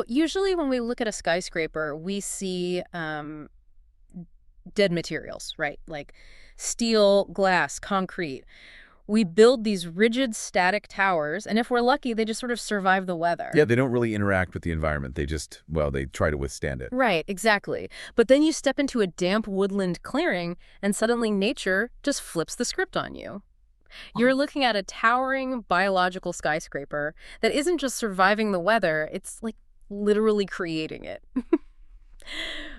Usually when we look at a skyscraper, we see dead materials, right? Like steel, glass, concrete. We build these rigid, static towers, and if we're lucky, they just sort of survive the Yeah, weather. they don't really interact with the environment. They just, well, they try to withstand it. Right, exactly. But then you step into a damp woodland clearing, and suddenly nature just flips the script on you. You're looking at a towering biological skyscraper that isn't just surviving the weather, it's like literally creating it.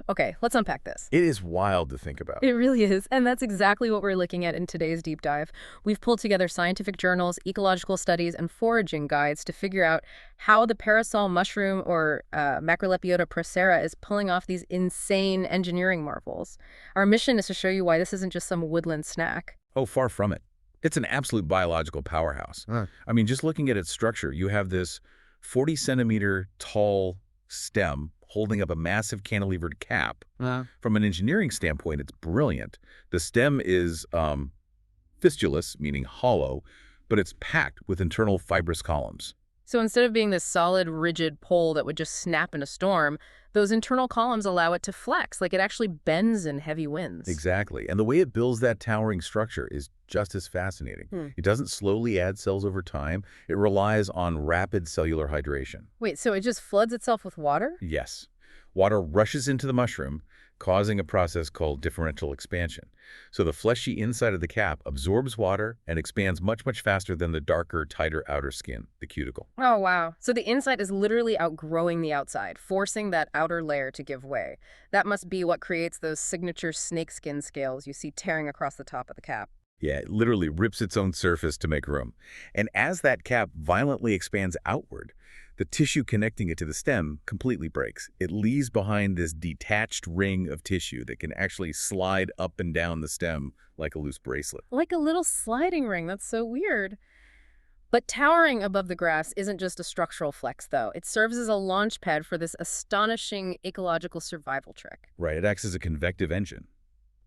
Okay, let's unpack this. It is wild to think about. It really is, and that's exactly what we're looking at in today's deep dive. We've pulled together scientific journals, ecological studies, and foraging guides to figure out how the parasol mushroom or Macrolepiota procera is pulling off these insane engineering marvels. Our mission is to show you why this isn't just some woodland snack. Oh, far from it. It's an absolute biological powerhouse. I mean, just looking at its structure, you have this 40-centimeter tall stem holding up a massive cantilevered cap. From an engineering standpoint, it's brilliant. The stem is fistulous, meaning hollow, but it's packed with internal fibrous columns. So instead of being this solid, rigid pole that would just snap in a storm, those internal columns allow it to flex, like it actually bends in heavy winds. Exactly. And the way it builds that towering structure is just as fascinating. It doesn't slowly add cells over time. It relies on rapid cellular hydration. Wait, so it just floods itself with water? Yes. Water rushes into the mushroom, causing a process called differential expansion. So the fleshy inside of the cap absorbs water and expands much, much faster than the darker, tighter outer skin, the cuticle. Oh, wow. So the inside is literally outgrowing the outside, forcing that outer layer to give way. That must be what creates those signature snakeskin scales you see tearing across the top of the cap. Yeah, it literally rips its own surface to make room. And as that cap violently expands outward, the tissue connecting it to the stem completely breaks. It leaves behind this detached ring of tissue that can actually slide up and down the stem like a loose bracelet. Like a little sliding ring. That's so weird. But towering above the grass isn't just a structural flex, though. It serves as a launch pad for this astonishing ecological survival trick. Right, it acts as a convective engine.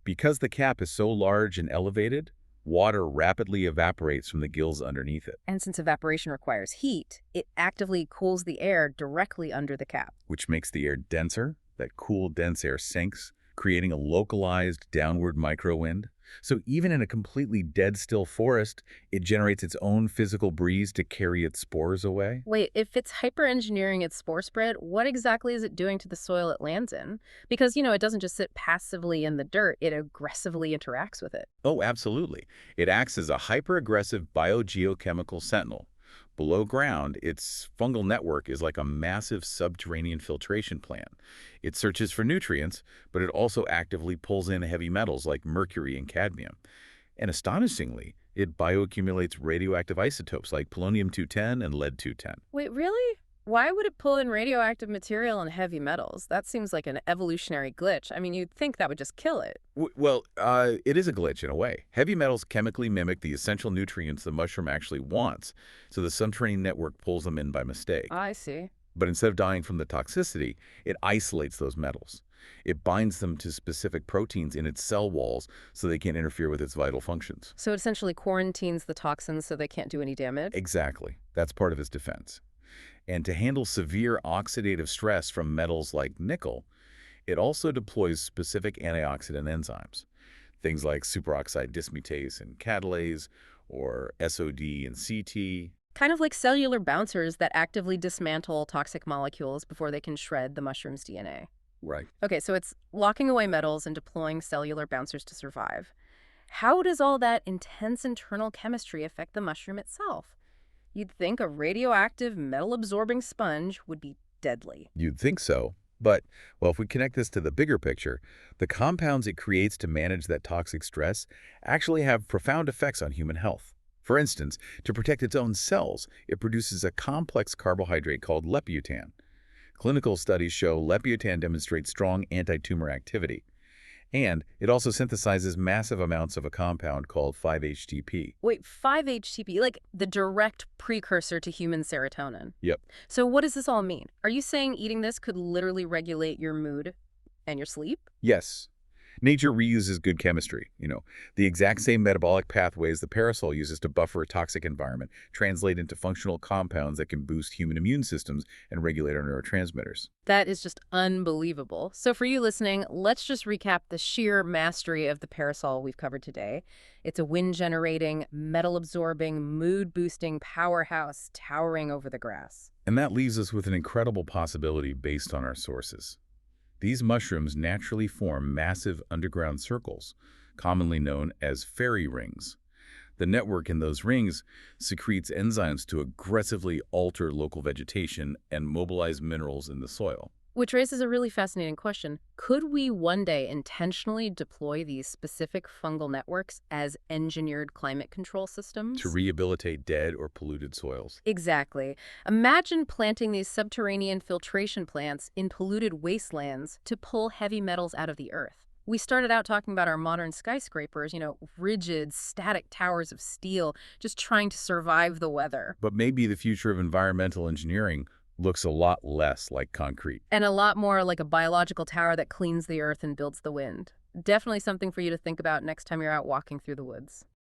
Because the cap is so large and elevated, water rapidly evaporates from the gills underneath it, And since evaporation requires heat, it actively cools the air directly under the cap. which makes the air denser. That cool, dense air sinks, creating a localized downward microwind. So even in a completely dead-still forest, it generates its own physical breeze to carry its spores away. Wait, if it's hyper-engineering its spore spread, what exactly is it doing to the soil it lands in? Because, it doesn't just sit passively in the dirt, it aggressively interacts with it. Oh, absolutely. It acts as a hyper-aggressive biogeochemical sentinel. Below ground, its fungal network is like a massive subterranean filtration plant. It searches for nutrients, but it also actively pulls in heavy metals like mercury and cadmium. And astonishingly, it bioaccumulates radioactive isotopes like polonium-210 and lead-210. Wait, really? Why would it pull in radioactive material and heavy metals? That seems like an evolutionary glitch. I mean, you'd think that would just kill it. It is a glitch in a way. Heavy metals chemically mimic the essential nutrients the mushroom actually wants, so the subterranean network pulls them in by mistake. I see. But instead of dying from the toxicity, it isolates those metals. It binds them to specific proteins in its cell walls so they can't interfere with its vital functions. So it essentially quarantines the toxins so they can't do any damage? Exactly. That's part of its defense. And to handle severe oxidative stress from metals like nickel, it also deploys specific antioxidant enzymes, things like superoxide dismutase and catalase, or SOD and CT. Kind of like cellular bouncers that actively dismantle toxic molecules before they can shred the mushroom's DNA. Right. Okay, so it's locking away metals and deploying cellular bouncers to survive. How does all that intense internal chemistry affect the mushroom itself? You'd think a radioactive, metal-absorbing sponge would be deadly. You'd think so. But, well, if we connect this to the bigger picture, the compounds it creates to manage that toxic stress actually have profound effects on human health. For instance, to protect its own cells, it produces a complex carbohydrate called Lepiotan. Clinical studies show Lepiotan demonstrates strong anti-tumor activity. And it also synthesizes massive amounts of a compound called 5-HTP. Wait, 5-HTP, like the direct precursor to human serotonin. Yep. So what does this all mean? Are you saying eating this could literally regulate your mood and your sleep? Yes. Nature reuses good chemistry, The exact same metabolic pathways the parasol uses to buffer a toxic environment translate into functional compounds that can boost human immune systems and regulate our neurotransmitters. That is just unbelievable. So for you listening, let's just recap the sheer mastery of the parasol we've covered today. It's a wind-generating, metal-absorbing, mood-boosting powerhouse towering over the grass. And that leaves us with an incredible possibility based on our sources. These mushrooms naturally form massive underground circles, commonly known as fairy rings. The network in those rings secretes enzymes to aggressively alter local vegetation and mobilize minerals in the soil. Which raises a really fascinating question. Could we one day intentionally deploy these specific fungal networks as engineered climate control To systems? rehabilitate dead or polluted soils. Exactly. Imagine planting these subterranean filtration plants in polluted wastelands to pull heavy metals out of the earth. We started out talking about our modern skyscrapers, rigid, static towers of steel, just trying to survive the weather. But maybe the future of environmental engineering looks a lot less like concrete. And a lot more like a biological tower that cleans the earth and builds the wind. Definitely something for you to think about next time you're out walking through the woods.